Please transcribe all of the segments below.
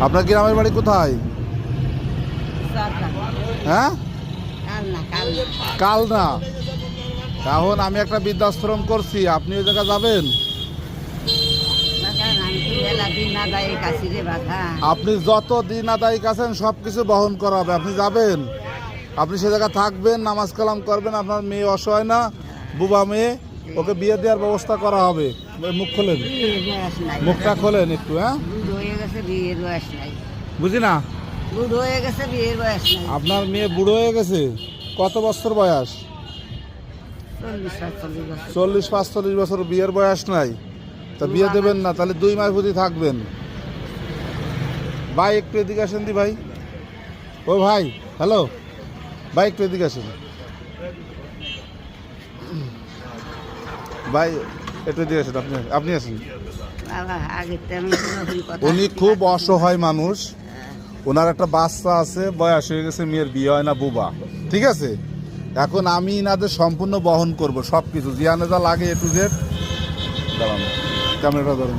আপনার গ্রামের বাড়ি কোথায়? হ্যাঁ, কালনা। এখন আমি একটা বৃদ্ধাশ্রম করছি, আপনি ওই জায়গায় যাবেন? আপনি যত দিন আদায়িক আছেন সব কিছু বহন করা হবে, আপনি যাবেন, আপনি সে জায়গায় থাকবেন, নামাজ কালাম করবেন। আপনার মেয়ে অসহায় না, বুবা মেয়ে, ওকে বিয়ে দেওয়ার ব্যবস্থা করা হবে। মুখ খোলেন, মুখটা খোলেন একটু। হ্যাঁ, বুঝি না, আপনার মেয়ে বুড়ো হয়ে গেছে। কত বছর বয়স? 40-45 বছর, বিয়ের বয়স নাই, তা বিয়ে দেবেন না? তাহলে 2 মাস বুঝি থাকবেন। ভাই একটু এদিকে আসেন দি ভাই। ও ভাই, হ্যালো ভাই, একটু এদিকে আসেন ভাই, একটু এদিকে আসেন। আপনি আসেন। উনি খুব অসহায় মানুষ, ওনার একটা বাচ্চা আছে, বয়স হয়ে গেছে, মেয়ের বিয়ে হয় না, বুবা। ঠিক আছে, এখন আমি ইনাদের সম্পূর্ণ বহন করব সব কিছু, জিয়ানে যা লাগে A to Z। দাঁড়ান, ক্যামেরাটা ধরেন।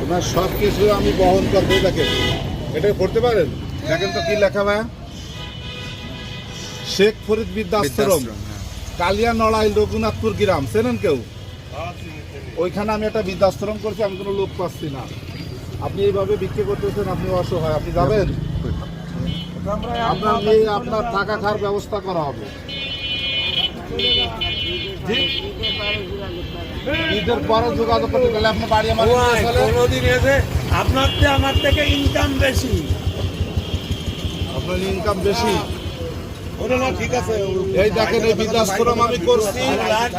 ওনার সব কিছু আমি বহন করবো। দেখেন, এটা পড়তে পারেন? দেখেন তো কি লেখা ভাই, শেখ ফরিদ বৃদ্ধাশ্রম, কালিয়া নড়াইল, রঘুনাথপুর গ্রাম। চেনেন কেউ? ওইখানে আমি একটা বৃদ্ধাশ্রম করছি, আমি কোনো লোক পাচ্ছি না। আপনি এইভাবে বিক্রি করতেছেন, আপনি অসহায়, আপনি যাবেন? আপনার মেয়ে, আপনার থাকা খাওয়ার ব্যবস্থা করা হবে। ঈদের পরে যোগাযোগ করতে গেলে আপনার বাড়ি আমার কোনোদিন এসে আপনার থেকে আমার থেকে ইনকাম বেশি, আপনার ইনকাম বেশি। ঠিক আছে। এই দেখেন, এই বৃদ্ধাশ্রম আমি করছি,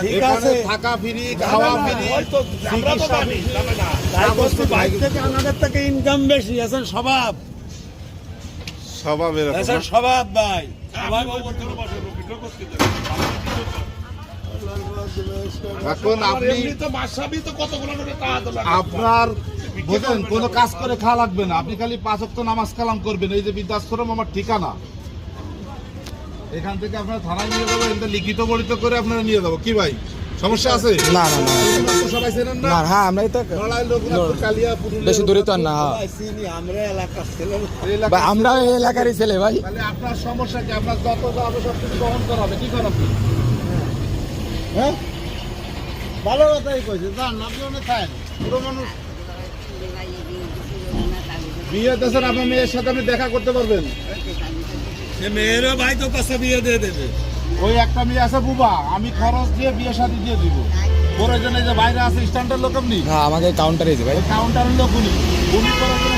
ঠিক আছে, থাকা ফ্রি, খাওয়া ফ্রি, চিকিৎসা ফ্রি। আমাদের থেকে ইনকাম বেশি। আছেন স্বভাব, স্বভাব এরকম। স্বভাব ভাই, এখন আপনি আপনার বুঝেন, কোনো কাজ করে খাওয়া লাগবে না, আপনি খালি 5 ওয়াক্ত নামাজ কালাম করবেন। এই যে বৃদ্ধাশ্রম আমার ঠিকানা, এখান থেকে আপনার থানায় নিয়ে যাবো, এটা লিখিত বলিত করে আপনারা নিয়ে যাবো। কি ভাই, সমস্যা আছে? না না না সবাই চেনেন না? না, হ্যাঁ আমরাই তো বেশি দূরে তো আর না। আমরা এলাকার ছেলে, ভাই আমরা এই এলাকারই ছেলে ভাই। তাহলে আপনার সমস্যা কি? আপনার যত যা হবে সব কিছু বহন করা হবে। কি করেন আপনি? হ্যাঁ, ভালো কথাই কইছে। জান আপনি অনেক খায় পুরো মানুষ। বিয়ে দেশের আপনার মেয়ের সাথে আপনি দেখা করতে পারবেন। সে মেয়েরও ভাই তো কাছে বিয়ে দিয়ে দেবে। ওই একটা মেয়ে আছে বুবা, আমি খরচ দিয়ে বিয়ে শাদী দিয়ে দিব। প্রয়োজনে যে বাইরে আছে স্ট্যান্ডার্ড লোক, আপনি হ্যাঁ আমাকে কাউন্টারে দিবে ভাই। কাউন্টারের লোক, উনি করার জন্য